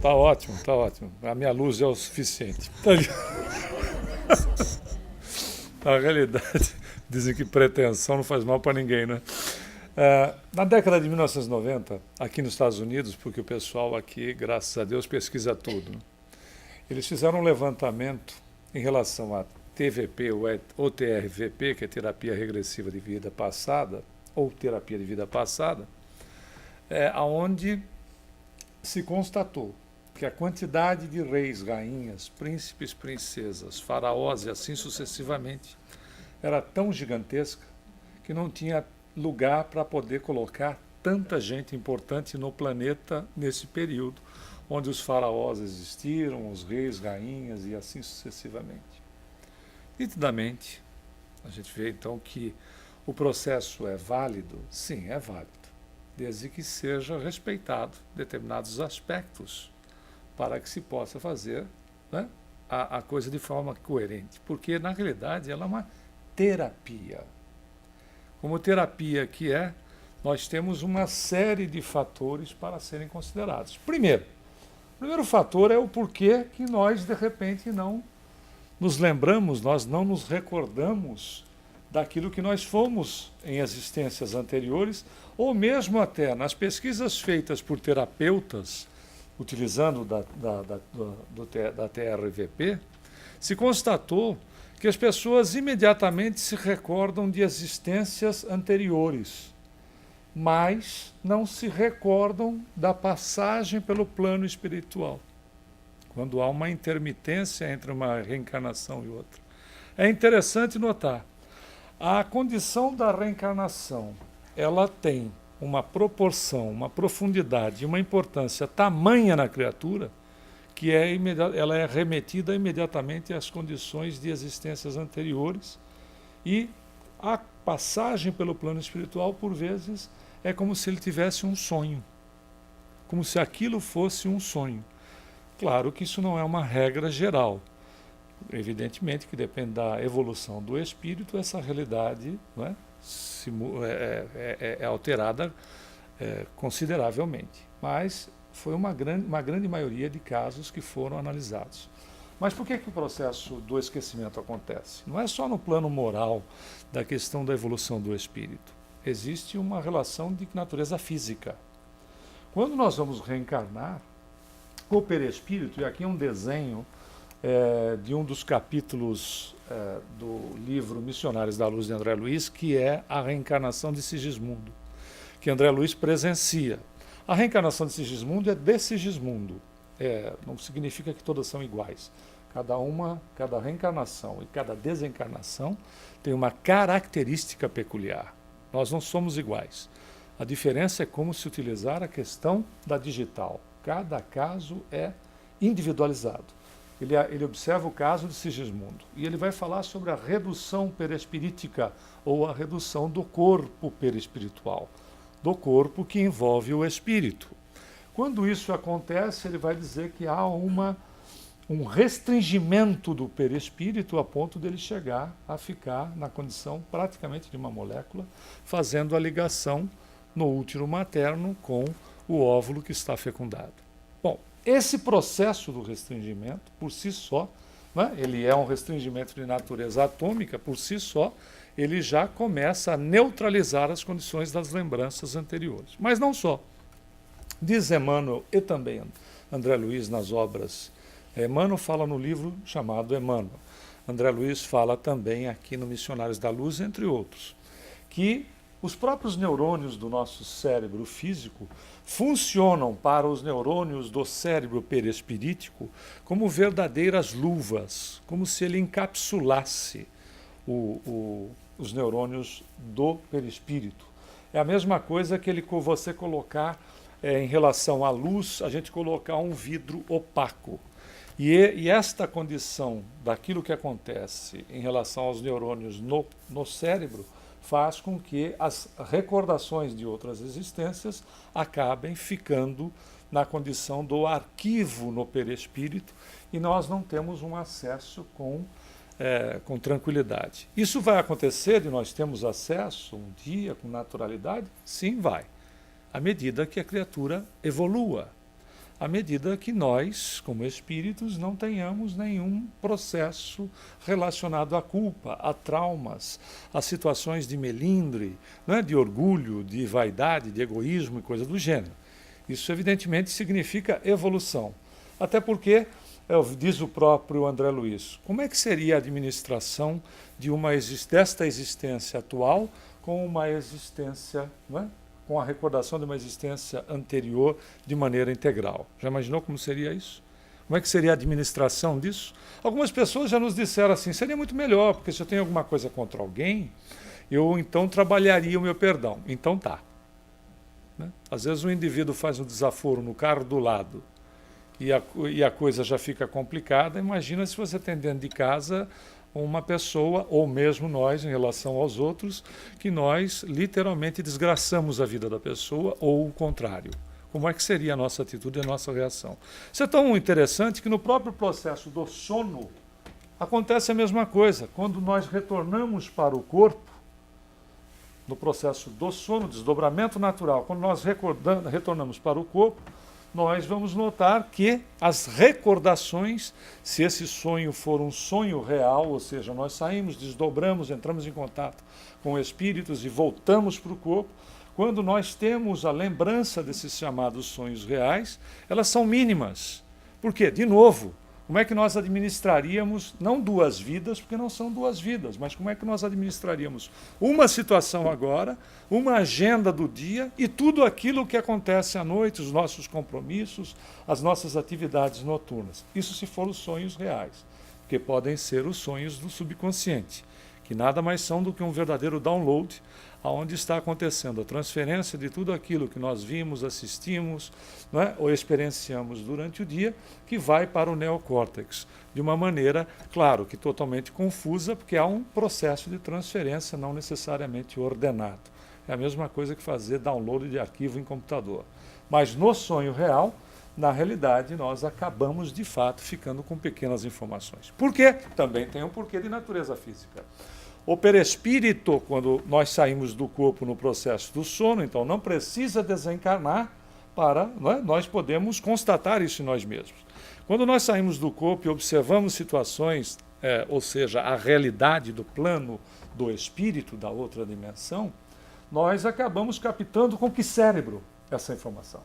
Tá ótimo, tá ótimo. A minha luz é o suficiente. Na realidade, dizem que pretensão não faz mal para ninguém, né? Na década de 1990, aqui nos Estados Unidos, porque o pessoal aqui, graças a Deus, pesquisa tudo, né? Eles fizeram um levantamento em relação a TVP ou TRVP, que é terapia regressiva de vida passada, ou terapia de vida passada, onde se constatou que a quantidade de reis, rainhas, príncipes, princesas, faraós e assim sucessivamente era tão gigantesca que não tinha lugar para poder colocar tanta gente importante no planeta nesse período, onde os faraós existiram, os reis, rainhas e assim sucessivamente. Nitidamente, a gente vê então que o processo é válido? Sim, é válido, desde que seja respeitado determinados aspectos para que se possa fazer, né, a coisa de forma coerente, porque na realidade ela é uma terapia. Como terapia que é, nós temos uma série de fatores para serem considerados. O primeiro fator é o porquê que nós, de repente, não nos lembramos, nós não nos recordamos daquilo que nós fomos em existências anteriores, ou mesmo até nas pesquisas feitas por terapeutas, utilizando da TRVP, se constatou que as pessoas imediatamente se recordam de existências anteriores, mas não se recordam da passagem pelo plano espiritual, quando há uma intermitência entre uma reencarnação e outra. É interessante notar, a condição da reencarnação, ela tem uma proporção, uma profundidade, uma importância tamanha na criatura, que ela é remetida imediatamente às condições de existências anteriores, e a passagem pelo plano espiritual, por vezes, é como se ele tivesse um sonho, como se aquilo fosse um sonho. Claro que isso não é uma regra geral. Evidentemente que depende da evolução do espírito, essa realidade, não é, é alterada consideravelmente. Mas foi uma grande maioria de casos que foram analisados. Mas por que o processo do esquecimento acontece? Não é só no plano moral da questão da evolução do espírito. Existe uma relação de natureza física. Quando nós vamos reencarnar, o perispírito, e aqui um desenho de um dos capítulos do livro Missionários da Luz de André Luiz, que é a reencarnação de Sigismundo, que André Luiz presencia. A reencarnação de Sigismundo é de Sigismundo. Não significa que todas são iguais. Cada reencarnação e cada desencarnação tem uma característica peculiar. Nós não somos iguais. A diferença é como se utilizar a questão da digital. Cada caso é individualizado. Ele observa o caso de Sigismundo e ele vai falar sobre a redução perispirítica ou a redução do corpo perispiritual, do corpo que envolve o espírito. Quando isso acontece, ele vai dizer que há um restringimento do perispírito a ponto dele chegar a ficar na condição praticamente de uma molécula, fazendo a ligação no útero materno com o óvulo que está fecundado. Bom, esse processo do restringimento, por si só, né, ele é um restringimento de natureza atômica, por si só, ele já começa a neutralizar as condições das lembranças anteriores. Mas não só. Diz Emmanuel e também André Luiz nas obras. Emmanuel fala no livro chamado Emmanuel. André Luiz fala também aqui no Missionários da Luz, entre outros, que os próprios neurônios do nosso cérebro físico funcionam para os neurônios do cérebro perispirítico como verdadeiras luvas, como se ele encapsulasse os neurônios do perispírito. É a mesma coisa que você colocar em relação à luz, a gente colocar um vidro opaco. E esta condição daquilo que acontece em relação aos neurônios no cérebro faz com que as recordações de outras existências acabem ficando na condição do arquivo no perispírito e nós não temos um acesso com tranquilidade. Isso vai acontecer de nós termos acesso um dia com naturalidade? Sim, vai. À medida que a criatura evolua. à medida que nós, como espíritos, não tenhamos nenhum processo relacionado à culpa, a traumas, a situações de melindre, né, de orgulho, de vaidade, de egoísmo e coisa do gênero. Isso, evidentemente, significa evolução. Até porque, diz o próprio André Luiz, como é que seria a administração desta existência atual com uma existência, não é? Com a recordação de uma existência anterior de maneira integral? Já imaginou como seria isso? Como é que seria a administração disso? Algumas pessoas já nos disseram assim, seria muito melhor, porque se eu tenho alguma coisa contra alguém, eu então trabalharia o meu perdão. Então tá. Né? Às vezes o indivíduo faz um desaforo no carro do lado e a coisa já fica complicada. Imagina se você tem dentro de casa uma pessoa, ou mesmo nós, em relação aos outros, que nós literalmente desgraçamos a vida da pessoa, ou o contrário. Como é que seria a nossa atitude e a nossa reação? Isso é tão interessante que no próprio processo do sono acontece a mesma coisa. Quando nós retornamos para o corpo, no processo do sono, desdobramento natural, quando nós retornamos para o corpo, nós vamos notar que as recordações, se esse sonho for um sonho real, ou seja, nós saímos, desdobramos, entramos em contato com espíritos e voltamos para o corpo, quando nós temos a lembrança desses chamados sonhos reais, elas são mínimas. Por quê? De novo, como é que nós administraríamos, não duas vidas, porque não são duas vidas, mas como é que nós administraríamos uma situação agora, uma agenda do dia e tudo aquilo que acontece à noite, os nossos compromissos, as nossas atividades noturnas. Isso se for os sonhos reais, porque podem ser os sonhos do subconsciente, que nada mais são do que um verdadeiro download, onde está acontecendo a transferência de tudo aquilo que nós vimos, assistimos, não é, ou experienciamos durante o dia, que vai para o neocórtex, de uma maneira, claro, que totalmente confusa, porque há um processo de transferência não necessariamente ordenado. É a mesma coisa que fazer download de arquivo em computador. Mas no sonho real, na realidade, nós acabamos, de fato, ficando com pequenas informações. Por quê? Também tem um porquê de natureza física. O perispírito, quando nós saímos do corpo no processo do sono, então não precisa desencarnar para, não é? Nós podemos constatar isso em nós mesmos. Quando nós saímos do corpo e observamos situações, ou seja, a realidade do plano do espírito, da outra dimensão, nós acabamos captando com que cérebro essa informação?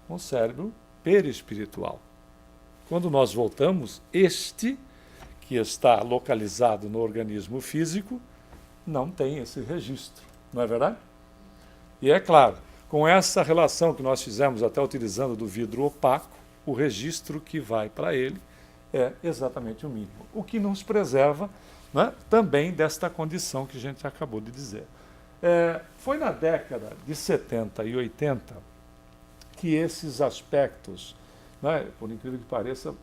Com o cérebro perispiritual. Quando nós voltamos, que está localizado no organismo físico, não tem esse registro, não é verdade? E é claro, com essa relação que nós fizemos até utilizando do vidro opaco, o registro que vai para ele é exatamente o mínimo, o que nos preserva, né, também desta condição que a gente acabou de dizer. Foi na década de 70 e 80 que esses aspectos, né, por incrível que pareça,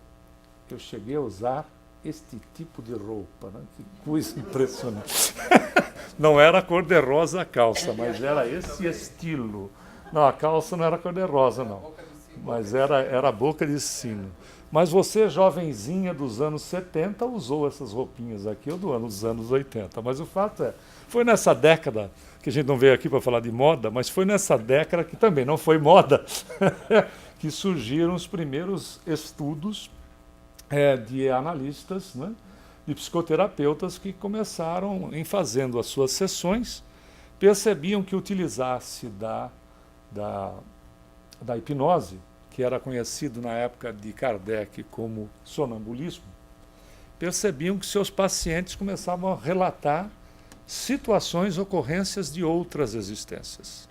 eu cheguei a usar este tipo de roupa, né? Que coisa impressionante. Não era cor-de-rosa a calça, mas era esse estilo. Não, a calça não era cor-de-rosa, não. Mas era a boca de sino. Mas você, jovenzinha dos anos 70, usou essas roupinhas aqui, ou dos anos 80. Mas o fato foi nessa década, que a gente não veio aqui para falar de moda, mas foi nessa década que também não foi moda, que surgiram os primeiros estudos de analistas, né, de psicoterapeutas que começaram, em fazendo as suas sessões, percebiam que utilizasse da hipnose, que era conhecido na época de Kardec como sonambulismo, percebiam que seus pacientes começavam a relatar situações, ocorrências de outras existências.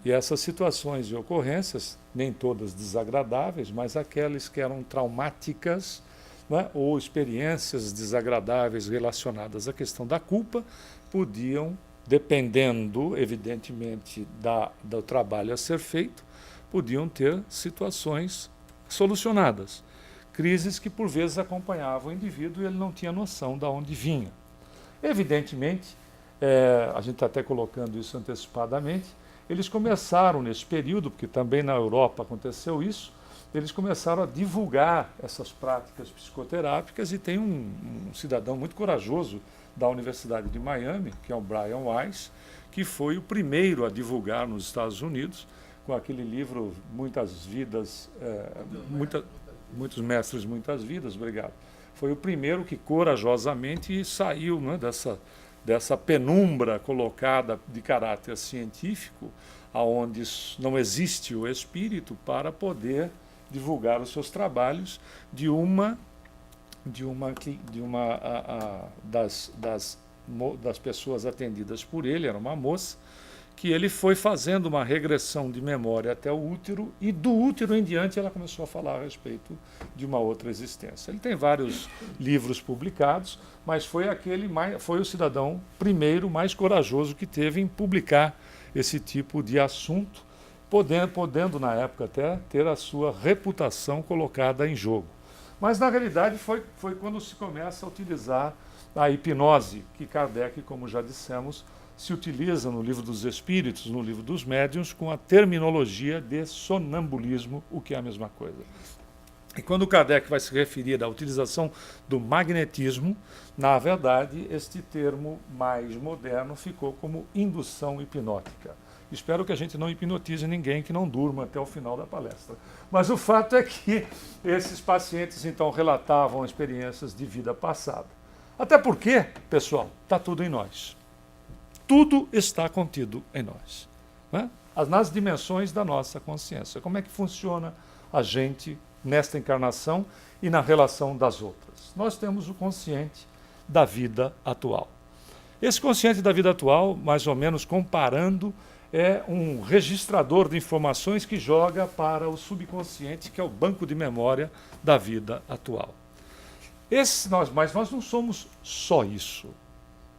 E essas situações e ocorrências, nem todas desagradáveis, mas aquelas que eram traumáticas, né, ou experiências desagradáveis relacionadas à questão da culpa, podiam, dependendo, evidentemente, do trabalho a ser feito, podiam ter situações solucionadas. Crises que, por vezes, acompanhavam o indivíduo e ele não tinha noção de onde vinha. Evidentemente, a gente está até colocando isso antecipadamente, eles começaram nesse período, porque também na Europa aconteceu isso, eles começaram a divulgar essas práticas psicoterápicas e tem um cidadão muito corajoso da Universidade de Miami, que é o Brian Weiss, que foi o primeiro a divulgar nos Estados Unidos com aquele livro Muitas Vidas, Muitos Mestres, Muitas Vidas, obrigado. Foi o primeiro que corajosamente saiu, né, dessa penumbra colocada de caráter científico, aonde aonde não existe o espírito, para poder divulgar os seus trabalhos das pessoas atendidas por ele, era uma moça, que ele foi fazendo uma regressão de memória até o útero, e do útero em diante ela começou a falar a respeito de uma outra existência. Ele tem vários livros publicados, mas foi o cidadão primeiro mais corajoso que teve em publicar esse tipo de assunto, podendo na época até ter a sua reputação colocada em jogo. Mas na realidade foi quando se começa a utilizar a hipnose, que Kardec, como já dissemos, se utiliza no Livro dos Espíritos, no Livro dos Médiuns, com a terminologia de sonambulismo, o que é a mesma coisa. E quando Kardec vai se referir à utilização do magnetismo, na verdade, este termo mais moderno ficou como indução hipnótica. Espero que a gente não hipnotize ninguém, que não durma até o final da palestra. Mas o fato é que esses pacientes, então, relatavam experiências de vida passada. Até porque, pessoal, está tudo em nós. Tudo está contido em nós, né? Nas dimensões da nossa consciência. Como é que funciona a gente nesta encarnação e na relação das outras? Nós temos o consciente da vida atual. Esse consciente da vida atual, mais ou menos comparando, é um registrador de informações que joga para o subconsciente, que é o banco de memória da vida atual. Mas nós não somos só isso.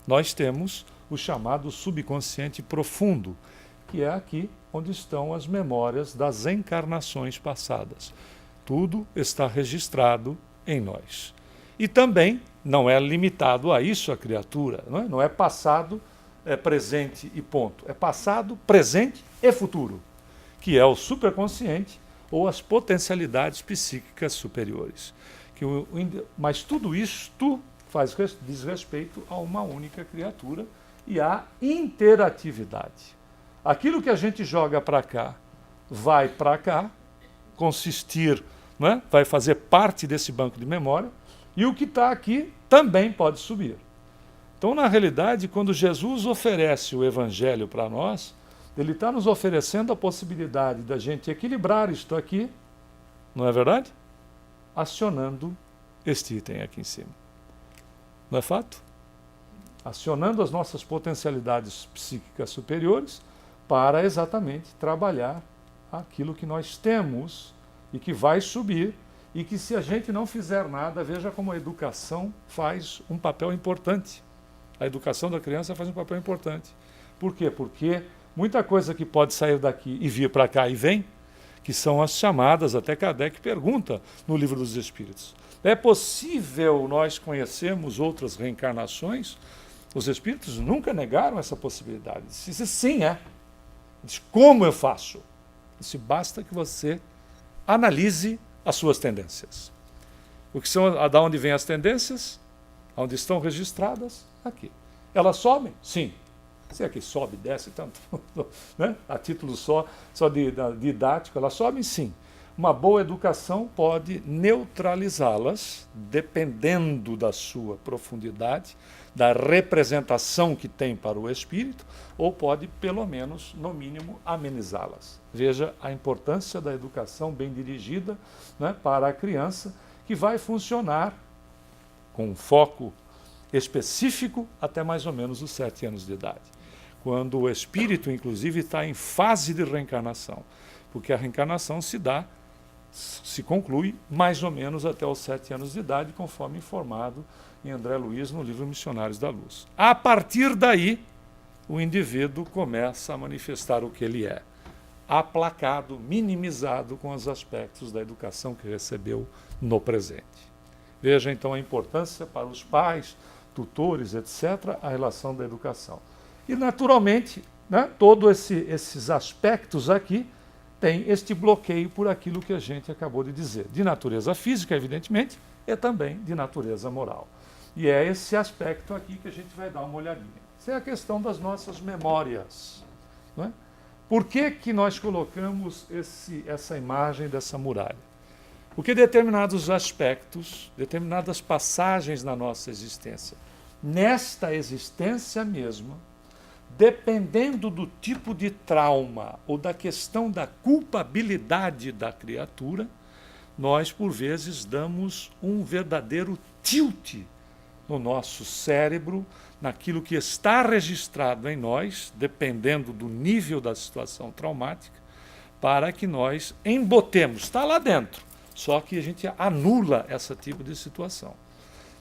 Nós temos o chamado subconsciente profundo, que é aqui onde estão as memórias das encarnações passadas. Tudo está registrado em nós. E também não é limitado a isso a criatura, não é passado, presente e ponto. É passado, presente e futuro, que é o superconsciente ou as potencialidades psíquicas superiores. Mas tudo isto diz respeito a uma única criatura e à interatividade. Aquilo que a gente joga para cá, vai para cá, consistir, né, vai fazer parte desse banco de memória, e o que está aqui também pode subir. Então, na realidade, quando Jesus oferece o Evangelho para nós, ele está nos oferecendo a possibilidade da gente equilibrar isto aqui, não é verdade? Acionando este item aqui em cima. Não é fato? Acionando as nossas potencialidades psíquicas superiores para exatamente trabalhar aquilo que nós temos e que vai subir, e que, se a gente não fizer nada, veja como a educação faz um papel importante. A educação da criança faz um papel importante. Por quê? Porque muita coisa que pode sair daqui e vir para cá e vem, que são as chamadas, até Kardec pergunta no Livro dos Espíritos. É possível nós conhecermos outras reencarnações? Os espíritos nunca negaram essa possibilidade. Disse, sim, é. Disse, como eu faço? Disse, basta que você analise as suas tendências. O que são, da onde vêm as tendências? Onde estão registradas? Aqui. Elas sobem? Sim. Se aqui sobe, desce, tanto, né? A título só didático, elas sobem? Sim. Uma boa educação pode neutralizá-las, dependendo da sua profundidade, da representação que tem para o espírito, ou pode, pelo menos, no mínimo, amenizá-las. Veja a importância da educação bem dirigida, né, para a criança, que vai funcionar com um foco específico até mais ou menos os 7 anos de idade, quando o espírito, inclusive, está em fase de reencarnação, porque a reencarnação se conclui mais ou menos até os 7 anos de idade, conforme informado em André Luiz no livro Missionários da Luz. A partir daí, o indivíduo começa a manifestar o que ele é, aplacado, minimizado com os aspectos da educação que recebeu no presente. Veja então a importância para os pais, tutores, etc., a relação da educação. E, naturalmente, né, todos esses aspectos aqui tem este bloqueio por aquilo que a gente acabou de dizer, de natureza física, evidentemente, e também de natureza moral. E é esse aspecto aqui que a gente vai dar uma olhadinha. Essa é a questão das nossas memórias, não é? Por que nós colocamos essa imagem dessa muralha? Porque determinados aspectos, determinadas passagens na nossa existência, nesta existência mesma, dependendo do tipo de trauma ou da questão da culpabilidade da criatura, nós, por vezes, damos um verdadeiro tilt no nosso cérebro, naquilo que está registrado em nós, dependendo do nível da situação traumática, para que nós embotemos. Está lá dentro, só que a gente anula esse tipo de situação.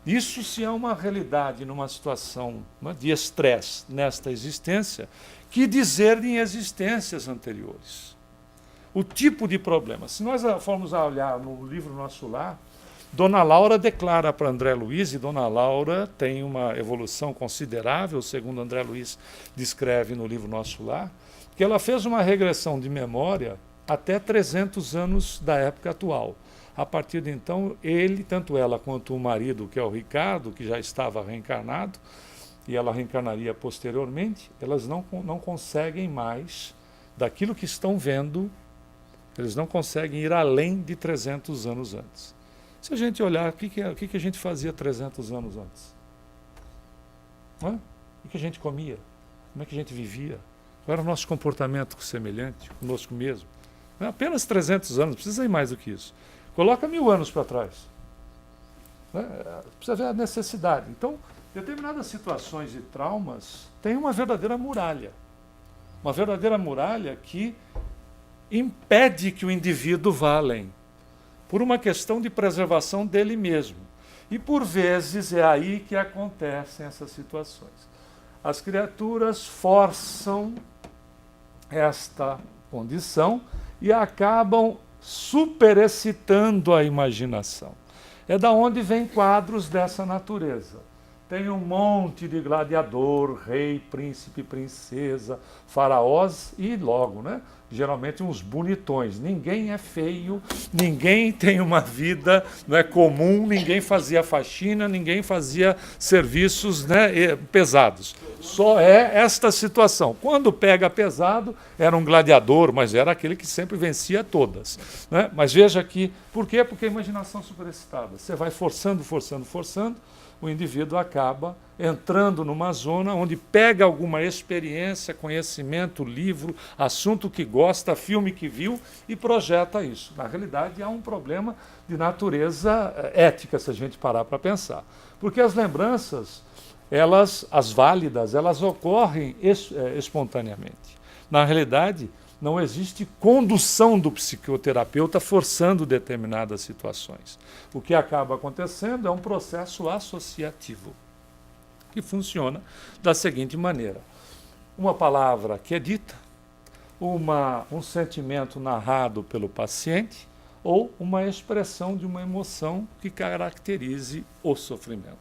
Isso se é uma realidade numa situação, né, de estresse nesta existência, que dizer em existências anteriores. O tipo de problema. Se nós formos a olhar no livro Nosso Lar, Dona Laura declara para André Luiz, e Dona Laura tem uma evolução considerável, segundo André Luiz descreve no livro Nosso Lar, que ela fez uma regressão de memória até 300 anos da época atual. A partir de então, ele, tanto ela quanto o marido, que é o Ricardo, que já estava reencarnado, e ela reencarnaria posteriormente, elas não conseguem mais, daquilo que estão vendo, eles não conseguem ir além de 300 anos antes. Se a gente olhar, o que a gente fazia 300 anos antes? Não é? O que a gente comia? Como é que a gente vivia? Qual era o nosso comportamento semelhante conosco mesmo? Não é apenas 300 anos, não precisa ir mais do que isso. Coloca 1000 anos para trás. Precisa ver a necessidade. Então, determinadas situações e traumas têm uma verdadeira muralha. Uma verdadeira muralha que impede que o indivíduo vá além, por uma questão de preservação dele mesmo. E, por vezes, é aí que acontecem essas situações. As criaturas forçam esta condição e acabam superexcitando a imaginação. É da onde vem quadros dessa natureza. Tem um monte de gladiador, rei, príncipe, princesa, faraós e logo, né? Geralmente uns bonitões. Ninguém é feio, ninguém tem uma vida, não é comum, ninguém fazia faxina, ninguém fazia serviços, né, pesados. Só é esta situação. Quando pega pesado, era um gladiador, mas era aquele que sempre vencia todas, né? Mas veja aqui, por quê? Porque a imaginação superexcitada. Você vai forçando, o indivíduo acaba entrando numa zona onde pega alguma experiência, conhecimento, livro, assunto que gosta, filme que viu e projeta isso. Na realidade, há um problema de natureza ética, se a gente parar para pensar. Porque as lembranças, as válidas, elas ocorrem espontaneamente. Na realidade, não existe condução do psicoterapeuta forçando determinadas situações. O que acaba acontecendo é um processo associativo, que funciona da seguinte maneira. Uma palavra que é dita, um sentimento narrado pelo paciente ou uma expressão de uma emoção que caracterize o sofrimento.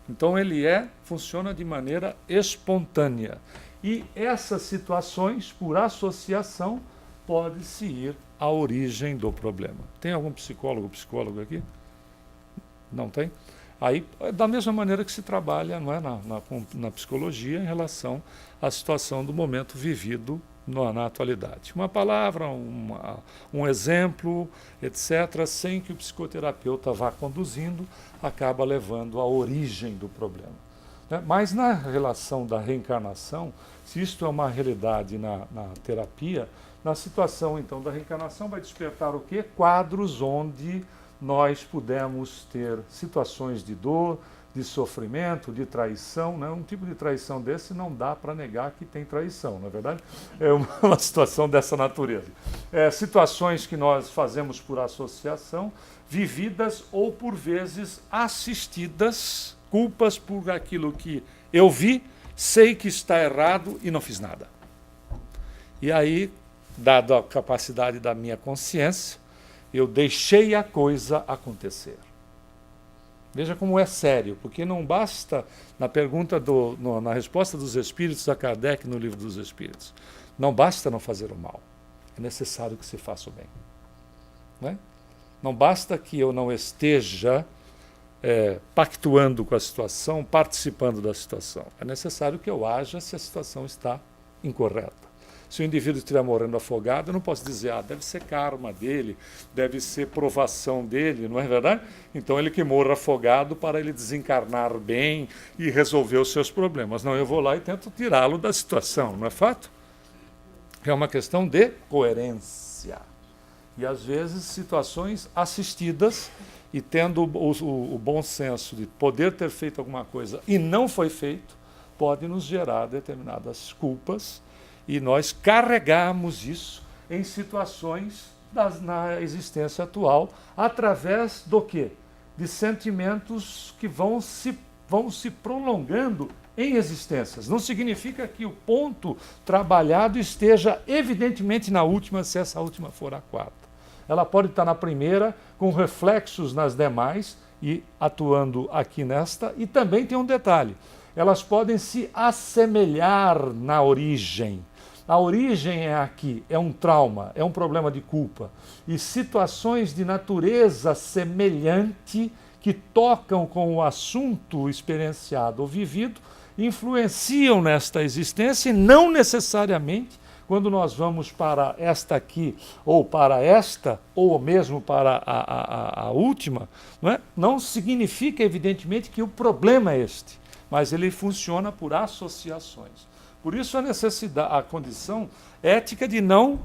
Então ele funciona de maneira espontânea. E essas situações, por associação, pode-se ir à origem do problema. Tem algum psicólogo aqui? Não tem? Aí, da mesma maneira que se trabalha, não é, na psicologia em relação à situação do momento vivido na atualidade. Uma palavra, um exemplo, etc., sem que o psicoterapeuta vá conduzindo, acaba levando à origem do problema. Mas na relação da reencarnação, se isto é uma realidade na terapia, na situação então da reencarnação vai despertar o quê? Quadros onde nós pudemos ter situações de dor, de sofrimento, de traição, né? Um tipo de traição desse não dá para negar que tem traição, não é verdade? É uma situação dessa natureza. Situações que nós fazemos por associação, vividas ou por vezes assistidas, culpas por aquilo que eu vi, sei que está errado e não fiz nada. E aí, dado a capacidade da minha consciência, eu deixei a coisa acontecer. Veja como é sério, porque não basta, na resposta dos Espíritos a Kardec no Livro dos Espíritos, não basta não fazer o mal, é necessário que se faça o bem. Não é? Não basta que eu não esteja pactuando com a situação, participando da situação. É necessário que eu haja se a situação está incorreta. Se o indivíduo estiver morrendo afogado, eu não posso dizer, deve ser karma dele, deve ser provação dele, não é verdade? Então ele que morra afogado para ele desencarnar bem e resolver os seus problemas. Não, eu vou lá e tento tirá-lo da situação, não é fato? É uma questão de coerência. E às vezes situações assistidas e tendo o bom senso de poder ter feito alguma coisa e não foi feito, pode nos gerar determinadas culpas e nós carregamos isso em situações na existência atual, através do quê? De sentimentos que vão se prolongando em existências. Não significa que o ponto trabalhado esteja evidentemente na última, se essa última for a quarta. Ela pode estar na primeira, com reflexos nas demais, e atuando aqui nesta, e também tem um detalhe, elas podem se assemelhar na origem. A origem é aqui, é um trauma, é um problema de culpa. E situações de natureza semelhante que tocam com o assunto experienciado ou vivido influenciam nesta existência e não necessariamente quando nós vamos para esta aqui, ou para esta, ou mesmo para a última, não significa evidentemente que o problema é este, mas ele funciona por associações. Por isso a necessidade, a condição ética de não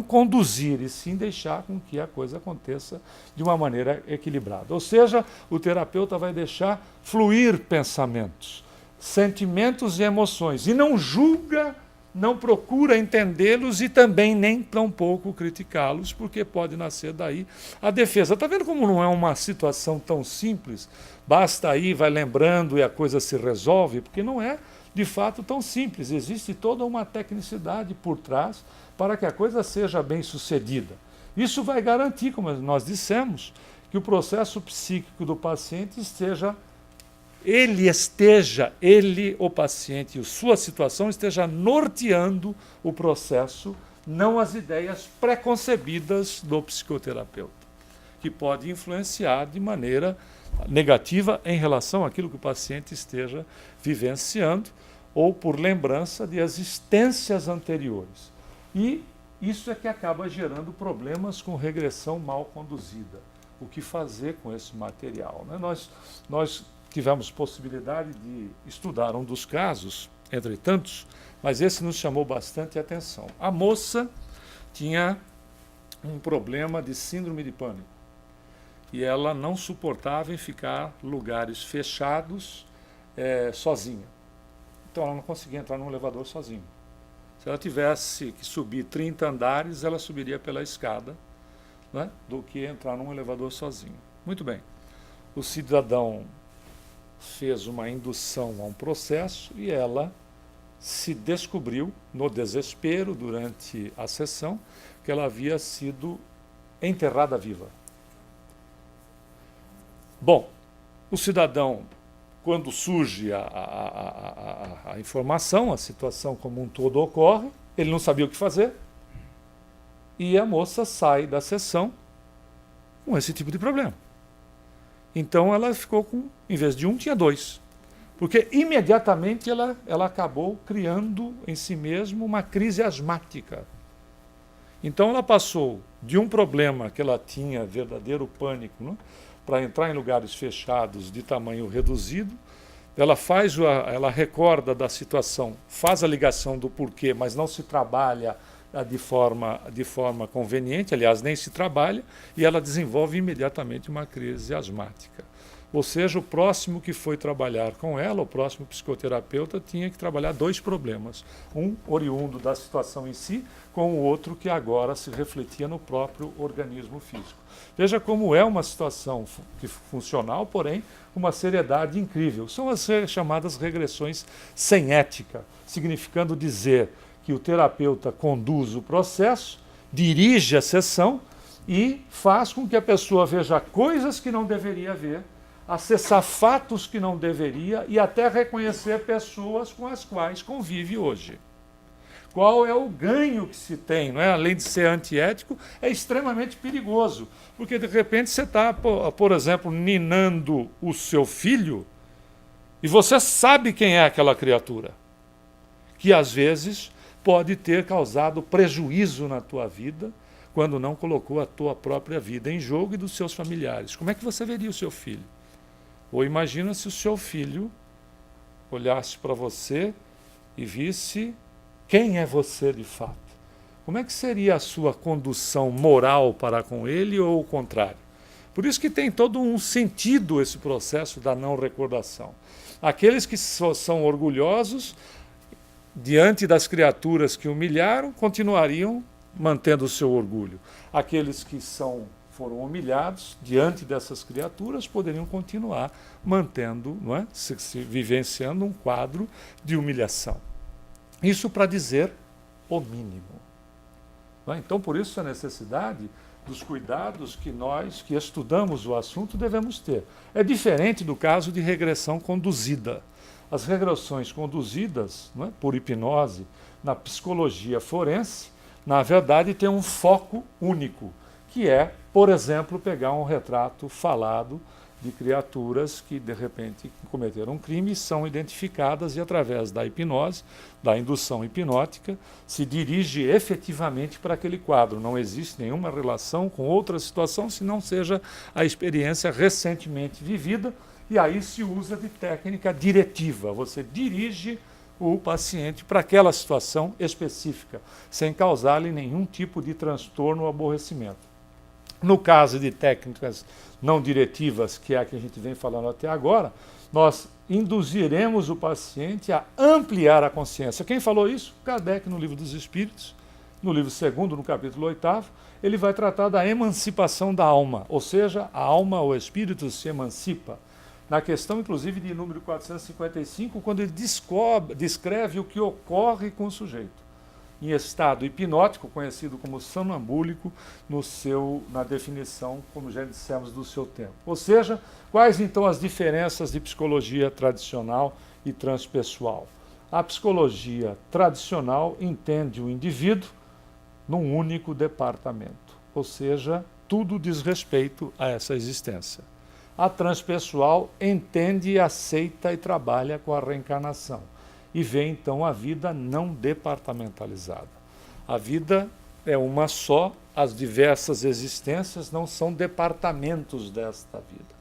conduzir, e sim deixar com que a coisa aconteça de uma maneira equilibrada. Ou seja, o terapeuta vai deixar fluir pensamentos, sentimentos e emoções, e não julga, não procura entendê-los e também nem tampouco criticá-los, porque pode nascer daí a defesa. Está vendo como não é uma situação tão simples? Basta aí, vai lembrando e a coisa se resolve, porque não é de fato tão simples. Existe toda uma tecnicidade por trás para que a coisa seja bem sucedida. Isso vai garantir, como nós dissemos, que o processo psíquico do paciente o paciente e sua situação esteja norteando o processo, não as ideias preconcebidas do psicoterapeuta, que pode influenciar de maneira negativa em relação àquilo que o paciente esteja vivenciando ou por lembrança de existências anteriores. E isso é que acaba gerando problemas com regressão mal conduzida. O que fazer com esse material? Nós tivemos possibilidade de estudar um dos casos, entre tantos, mas esse nos chamou bastante atenção. A moça tinha um problema de síndrome de pânico e ela não suportava em ficar em lugares fechados sozinha. Então ela não conseguia entrar num elevador sozinha. Se ela tivesse que subir 30 andares, ela subiria pela escada, do que entrar num elevador sozinho. Muito bem. O cidadão fez uma indução a um processo e ela se descobriu, no desespero, durante a sessão, que ela havia sido enterrada viva. Bom, o cidadão, quando surge a informação, a situação como um todo ocorre, ele não sabia o que fazer, e a moça sai da sessão com esse tipo de problema. Então ela ficou com, em vez de um, tinha dois. Porque imediatamente ela acabou criando em si mesma uma crise asmática. Então ela passou de um problema que ela tinha, verdadeiro pânico, para entrar em lugares fechados de tamanho reduzido. Ela recorda da situação, faz a ligação do porquê, mas não se trabalha de forma conveniente, aliás, nem se trabalha, e ela desenvolve imediatamente uma crise asmática. Ou seja, o próximo que foi trabalhar com ela, o próximo psicoterapeuta, tinha que trabalhar dois problemas. Um oriundo da situação em si, com o outro que agora se refletia no próprio organismo físico. Veja como é uma situação funcional, porém, uma seriedade incrível. São as chamadas regressões sem ética, significando dizer que o terapeuta conduz o processo, dirige a sessão e faz com que a pessoa veja coisas que não deveria ver, acessar fatos que não deveria e até reconhecer pessoas com as quais convive hoje. Qual é o ganho que se tem? Não é? Além de ser antiético, é extremamente perigoso, porque de repente você está, por exemplo, ninando o seu filho e você sabe quem é aquela criatura, que às vezes pode ter causado prejuízo na tua vida quando não colocou a tua própria vida em jogo e dos seus familiares. Como é que você veria o seu filho? Ou imagina se o seu filho olhasse para você e visse quem é você de fato. Como é que seria a sua condução moral para com ele ou o contrário? Por isso que tem todo um sentido esse processo da não recordação. Aqueles que são orgulhosos diante das criaturas que humilharam continuariam mantendo o seu orgulho. Aqueles que foram humilhados diante dessas criaturas poderiam continuar mantendo, não é? Vivenciando um quadro de humilhação. Isso para dizer o mínimo. Não é? Então, por isso a necessidade dos cuidados que nós, que estudamos o assunto, devemos ter. É diferente do caso de regressão conduzida. As regressões conduzidas, não é, por hipnose, na psicologia forense, na verdade tem um foco único, que é, por exemplo, pegar um retrato falado de criaturas que, de repente, cometeram um crime e são identificadas e, através da hipnose, da indução hipnótica, se dirige efetivamente para aquele quadro. Não existe nenhuma relação com outra situação, se não seja a experiência recentemente vivida, e aí se usa de técnica diretiva. Você dirige o paciente para aquela situação específica, sem causar-lhe nenhum tipo de transtorno ou aborrecimento. No caso de técnicas não diretivas, que é a que a gente vem falando até agora, nós induziremos o paciente a ampliar a consciência. Quem falou isso? Kardec, no Livro dos Espíritos, no livro 2º, no capítulo 8º, ele vai tratar da emancipação da alma, ou seja, a alma, o espírito se emancipa. Na questão, inclusive, de número 455, quando ele descreve o que ocorre com o sujeito em estado hipnótico, conhecido como sonambúlico, na definição, como já dissemos, do seu tempo. Ou seja, quais então as diferenças de psicologia tradicional e transpessoal? A psicologia tradicional entende o indivíduo num único departamento, ou seja, tudo diz respeito a essa existência. A transpessoal entende, aceita e trabalha com a reencarnação e vê então a vida não departamentalizada. A vida é uma só, as diversas existências não são departamentos desta vida.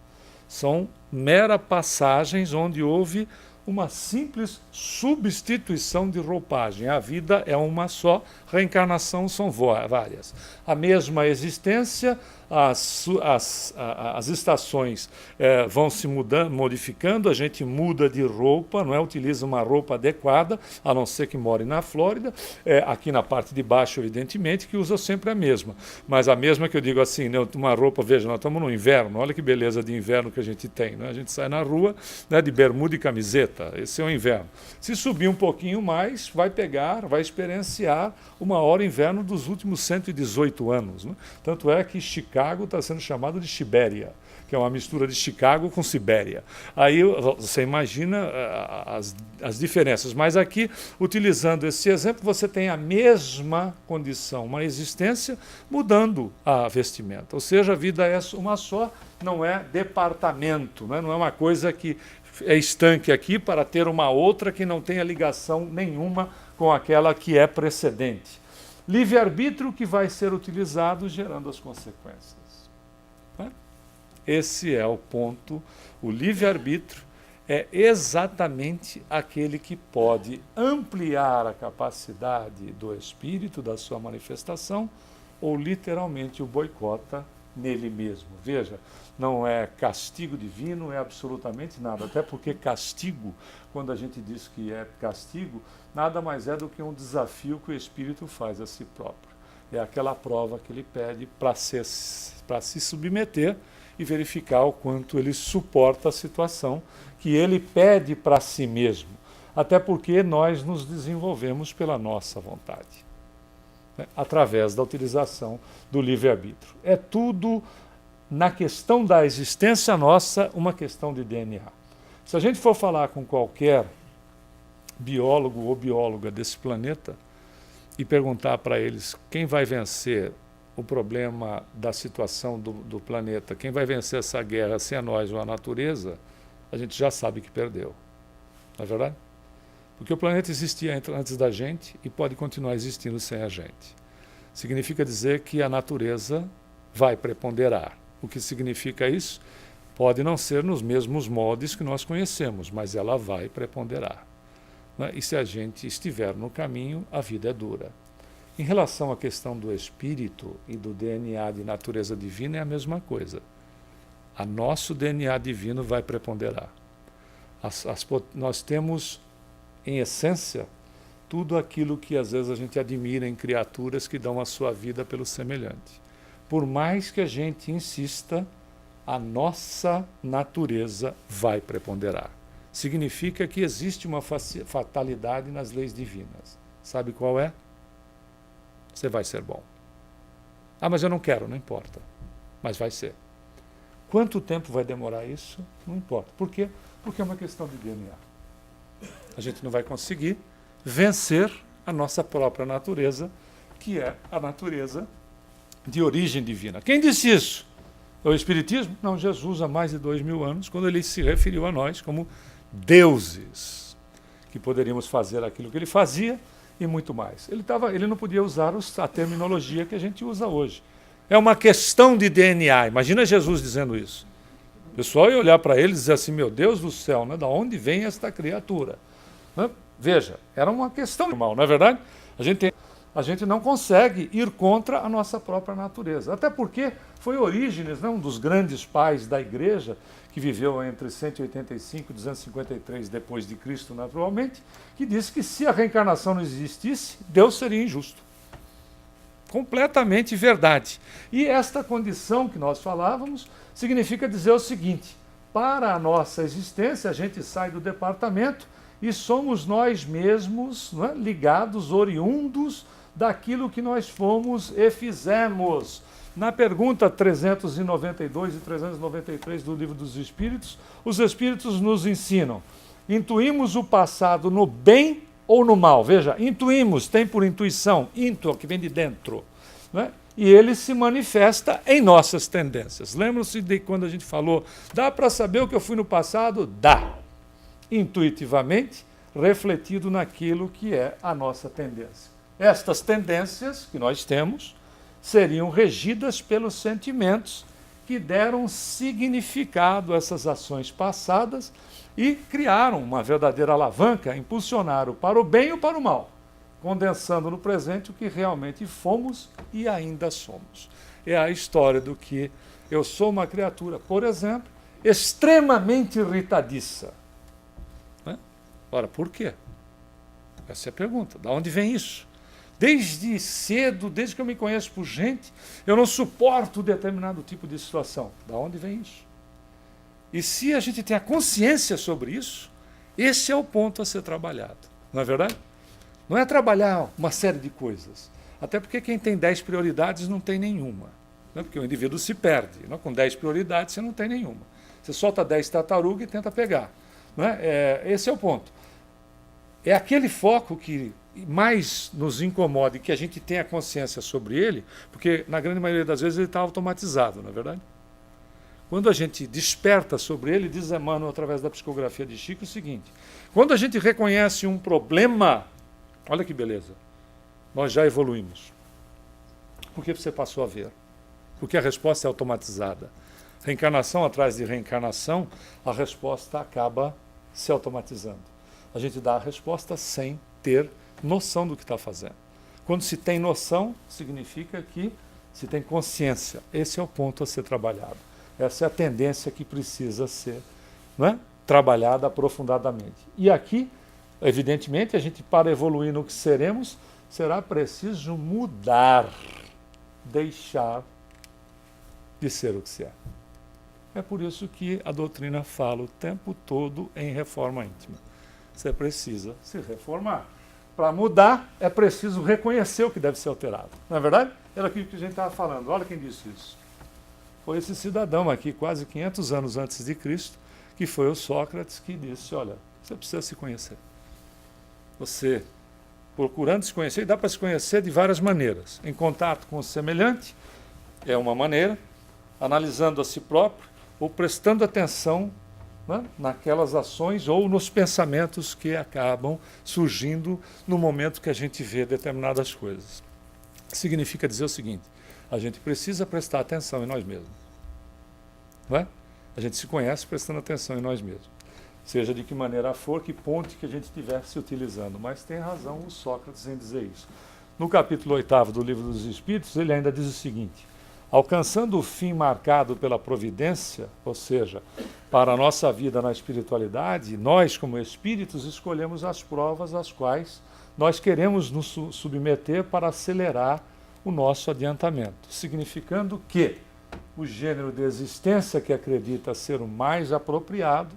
São mera passagens onde houve uma simples substituição de roupagem. A vida é uma só, reencarnação são várias. A mesma existência, as estações vão se modificando, a gente muda de roupa, não é? Utiliza uma roupa adequada, a não ser que more na Flórida, aqui na parte de baixo, evidentemente, que usa sempre a mesma. Mas a mesma que eu digo assim, né? Uma roupa, veja, nós estamos no inverno, olha que beleza de inverno que a gente tem, né? A gente sai na rua, né, de bermuda e camiseta, esse é o inverno. Se subir um pouquinho mais, vai experienciar o maior inverno dos últimos 118 anos. Né? Tanto é que Chicago está sendo chamado de Sibéria, que é uma mistura de Chicago com Sibéria. Aí você imagina as diferenças. Mas aqui, utilizando esse exemplo, você tem a mesma condição, uma existência mudando a vestimenta. Ou seja, a vida é uma só, não é departamento, né? Não é uma coisa que é estanque aqui para ter uma outra que não tenha ligação nenhuma com aquela que é precedente. Livre-arbítrio que vai ser utilizado gerando as consequências. Esse é o ponto. O livre-arbítrio é exatamente aquele que pode ampliar a capacidade do espírito, da sua manifestação, ou literalmente o boicota nele mesmo. Veja, não é castigo divino, é absolutamente nada. Até porque castigo, quando a gente diz que é castigo, nada mais é do que um desafio que o espírito faz a si próprio. É aquela prova que ele pede para se submeter e verificar o quanto ele suporta a situação que ele pede para si mesmo. Até porque nós nos desenvolvemos pela nossa vontade, né? Através da utilização do livre-arbítrio. É tudo, na questão da existência nossa, uma questão de DNA. Se a gente for falar com qualquer biólogo ou bióloga desse planeta e perguntar para eles quem vai vencer o problema da situação do planeta, quem vai vencer essa guerra, se é nós ou a natureza, a gente já sabe que perdeu. Não é verdade? Porque o planeta existia antes da gente e pode continuar existindo sem a gente. Significa dizer que a natureza vai preponderar. O que significa isso? Pode não ser nos mesmos moldes que nós conhecemos, mas ela vai preponderar. Né? E se a gente estiver no caminho, a vida é dura. Em relação à questão do espírito e do DNA de natureza divina, é a mesma coisa. O nosso DNA divino vai preponderar. Nós temos, em essência, tudo aquilo que às vezes a gente admira em criaturas que dão a sua vida pelo semelhante. Por mais que a gente insista, a nossa natureza vai preponderar. Significa que existe uma fatalidade nas leis divinas. Sabe qual é? Você vai ser bom. Ah, mas eu não quero, não importa. Mas vai ser. Quanto tempo vai demorar isso? Não importa. Por quê? Porque é uma questão de DNA. A gente não vai conseguir vencer a nossa própria natureza, que é a natureza de origem divina. Quem disse isso? O Espiritismo? Não, Jesus, há mais de 2000 anos, quando ele se referiu a nós como deuses, que poderíamos fazer aquilo que ele fazia e muito mais. Ele não podia usar a terminologia que a gente usa hoje. É uma questão de DNA. Imagina Jesus dizendo isso. O pessoal ia olhar para ele e dizer assim, meu Deus do céu, né? Da onde vem esta criatura? Né? Veja, era uma questão normal, não é verdade? A gente não consegue ir contra a nossa própria natureza. Até porque foi Orígenes, né, um dos grandes pais da Igreja, que viveu entre 185 e 253 depois de Cristo, naturalmente, que disse que se a reencarnação não existisse, Deus seria injusto. Completamente verdade. E esta condição que nós falávamos significa dizer o seguinte: para a nossa existência, a gente sai do departamento e somos nós mesmos, não é, ligados, oriundos daquilo que nós fomos e fizemos. Na pergunta 392 e 393 do Livro dos Espíritos, os Espíritos nos ensinam: intuímos o passado no bem ou no mal? Veja, intuímos, tem por intuição, intuo, que vem de dentro, né? E ele se manifesta em nossas tendências. Lembram-se de quando a gente falou, dá para saber o que eu fui no passado? Dá. Intuitivamente, refletido naquilo que é a nossa tendência. Estas tendências que nós temos seriam regidas pelos sentimentos que deram significado a essas ações passadas e criaram uma verdadeira alavanca, impulsionaram para o bem ou para o mal, condensando no presente o que realmente fomos e ainda somos. É a história do que eu sou uma criatura, por exemplo, extremamente irritadiça. Né? Ora, por quê? Essa é a pergunta. De onde vem isso? Desde cedo, desde que eu me conheço por gente, eu não suporto determinado tipo de situação. Da onde vem isso? E se a gente tem a consciência sobre isso, esse é o ponto a ser trabalhado. Não é verdade? Não é trabalhar uma série de coisas. Até porque quem tem 10 prioridades não tem nenhuma. Né? Porque o indivíduo se perde. Né? Com 10 prioridades você não tem nenhuma. Você solta 10 tartarugas e tenta pegar. Né? Esse é o ponto. É aquele foco que mais nos incomoda e que a gente tenha consciência sobre ele, porque na grande maioria das vezes ele está automatizado, não é verdade? Quando a gente desperta sobre ele, diz Emmanuel através da psicografia de Chico o seguinte: quando a gente reconhece um problema, olha que beleza, nós já evoluímos. Por que você passou a ver? Porque a resposta é automatizada. Reencarnação atrás de reencarnação, a resposta acaba se automatizando. A gente dá a resposta sem ter noção do que está fazendo. Quando se tem noção, significa que se tem consciência. Esse é o ponto a ser trabalhado. Essa é a tendência que precisa ser, não é, trabalhada aprofundadamente. E aqui, evidentemente, a gente, para evoluir no que seremos, será preciso mudar, deixar de ser o que se é. É por isso que a doutrina fala o tempo todo em reforma íntima. Você precisa se reformar. Para mudar, é preciso reconhecer o que deve ser alterado. Não é verdade? Era aquilo que a gente estava falando. Olha quem disse isso. Foi esse cidadão aqui, quase 500 anos antes de Cristo, que foi o Sócrates, que disse, olha, você precisa se conhecer. Você, procurando se conhecer, e dá para se conhecer de várias maneiras. Em contato com o semelhante, é uma maneira, analisando a si próprio, ou prestando atenção né, naquelas ações ou nos pensamentos que acabam surgindo no momento que a gente vê determinadas coisas. Significa dizer o seguinte: a gente precisa prestar atenção em nós mesmos. Não é? A gente se conhece prestando atenção em nós mesmos. Seja de que maneira for, que ponte que a gente estivesse utilizando. Mas tem razão o Sócrates em dizer isso. No capítulo 8º do Livro dos Espíritos, ele ainda diz o seguinte: alcançando o fim marcado pela providência, ou seja, para a nossa vida na espiritualidade, nós, como espíritos, escolhemos as provas às quais nós queremos nos submeter para acelerar o nosso adiantamento, significando que o gênero de existência que acredita ser o mais apropriado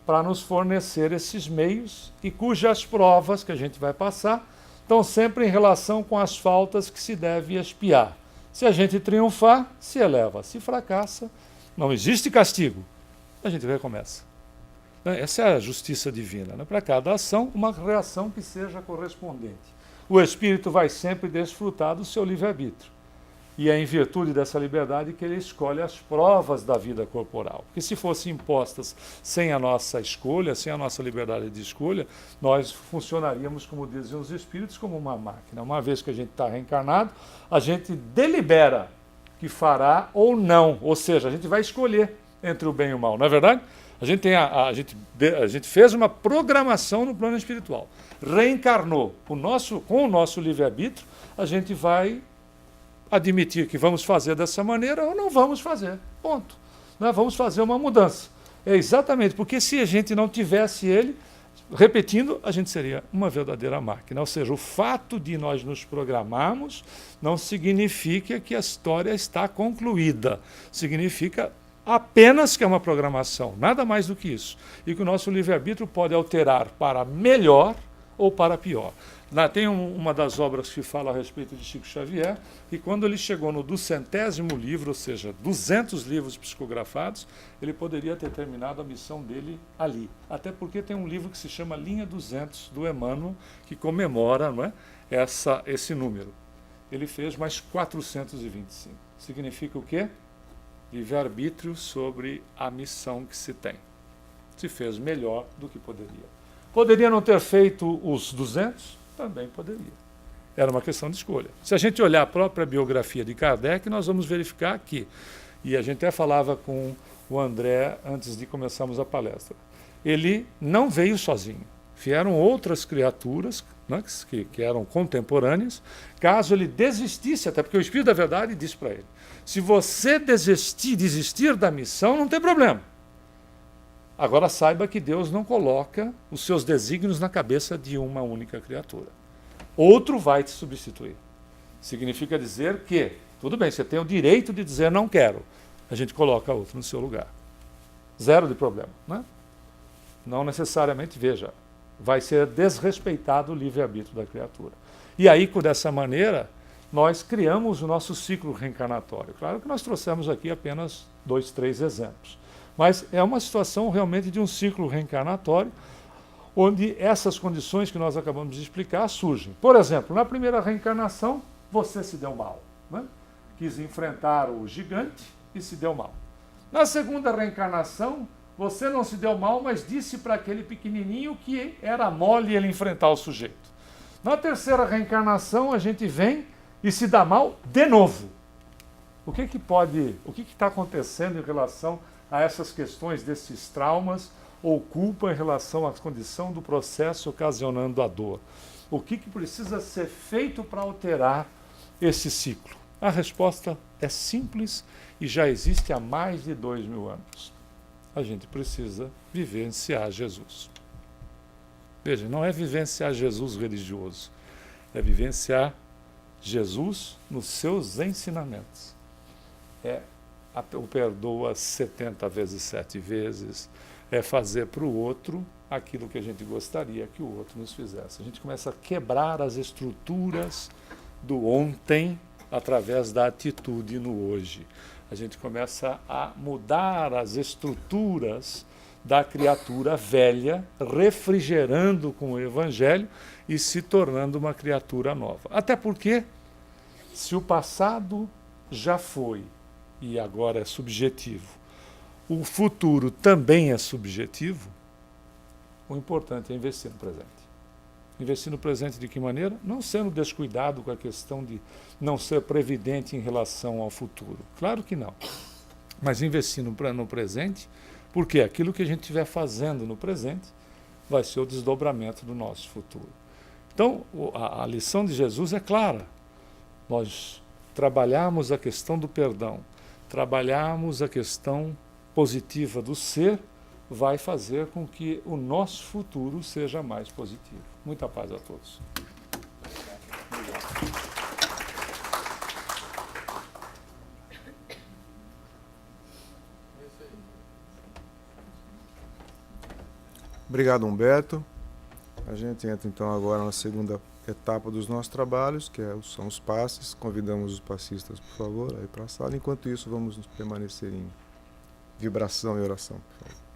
para nos fornecer esses meios e cujas provas que a gente vai passar estão sempre em relação com as faltas que se deve expiar. Se a gente triunfar, se eleva. Se fracassa, não existe castigo. A gente recomeça. Essa é a justiça divina. Né? Para cada ação, uma reação que seja correspondente. O espírito vai sempre desfrutar do seu livre-arbítrio. E é em virtude dessa liberdade que ele escolhe as provas da vida corporal. Porque se fossem impostas sem a nossa escolha, sem a nossa liberdade de escolha, nós funcionaríamos, como dizem os espíritos, como uma máquina. Uma vez que a gente está reencarnado, a gente delibera que fará ou não. Ou seja, a gente vai escolher entre o bem e o mal. Não é verdade? A gente fez uma programação no plano espiritual. Reencarnou. Com o nosso livre-arbítrio, a gente vai admitir que vamos fazer dessa maneira ou não vamos fazer. Ponto. Nós vamos fazer uma mudança. É exatamente porque se a gente não tivesse ele, repetindo, a gente seria uma verdadeira máquina. Ou seja, o fato de nós nos programarmos não significa que a história está concluída. Significa apenas que é uma programação, nada mais do que isso. E que o nosso livre-arbítrio pode alterar para melhor ou para pior. Tem uma das obras que fala a respeito de Chico Xavier, e quando ele chegou no 200º livro, ou seja, 200 livros psicografados, ele poderia ter terminado a missão dele ali. Até porque tem um livro que se chama Linha 200, do Emmanuel, que comemora, não é, esse número. Ele fez mais 425. Significa o quê? Livre-arbítrio sobre a missão que se tem. Se fez melhor do que poderia. Poderia não ter feito os 200? Também poderia. Era uma questão de escolha. Se a gente olhar a própria biografia de Kardec, nós vamos verificar que, e a gente até falava com o André antes de começarmos a palestra, ele não veio sozinho. Vieram outras criaturas, né, que eram contemporâneas, caso ele desistisse, até porque o Espírito da Verdade disse para ele: se você desistir da missão, não tem problema. Agora saiba que Deus não coloca os seus desígnios na cabeça de uma única criatura. Outro vai te substituir. Significa dizer que, tudo bem, você tem o direito de dizer não quero. A gente coloca outro no seu lugar. Zero de problema. Né? Não necessariamente, veja, vai ser desrespeitado o livre-arbítrio da criatura. E aí, dessa maneira, nós criamos o nosso ciclo reencarnatório. Claro que nós trouxemos aqui apenas 2, 3 exemplos. Mas é uma situação realmente de um ciclo reencarnatório, onde essas condições que nós acabamos de explicar surgem. Por exemplo, na primeira reencarnação, você se deu mal. Né? Quis enfrentar o gigante e se deu mal. Na segunda reencarnação, você não se deu mal, mas disse para aquele pequenininho que era mole ele enfrentar o sujeito. Na terceira reencarnação, a gente vem e se dá mal de novo. O que está acontecendo em relação a essas questões desses traumas ou culpa em relação à condição do processo ocasionando a dor? O que precisa ser feito para alterar esse ciclo? A resposta é simples e já existe há mais de 2000 anos. A gente precisa vivenciar Jesus. Veja, não é vivenciar Jesus religioso, é vivenciar Jesus nos seus ensinamentos. O perdoa 70 vezes 7 vezes, é fazer para o outro aquilo que a gente gostaria que o outro nos fizesse. A gente começa a quebrar as estruturas do ontem através da atitude no hoje. A gente começa a mudar as estruturas da criatura velha, refrigerando com o Evangelho e se tornando uma criatura nova. Até porque, se o passado já foi e agora é subjetivo, o futuro também é subjetivo, o importante é investir no presente. Investir no presente de que maneira? Não sendo descuidado com a questão de não ser previdente em relação ao futuro. Claro que não. Mas investir no presente, porque aquilo que a gente estiver fazendo no presente vai ser o desdobramento do nosso futuro. Então, a lição de Jesus é clara. Nós trabalharmos a questão do perdão, trabalharmos a questão positiva do ser, vai fazer com que o nosso futuro seja mais positivo. Muita paz a todos. Obrigado, Humberto. A gente entra então agora na segunda etapa dos nossos trabalhos, que são os passes. Convidamos os passistas, por favor, aí para a sala. Enquanto isso, vamos permanecer em vibração e oração, por favor.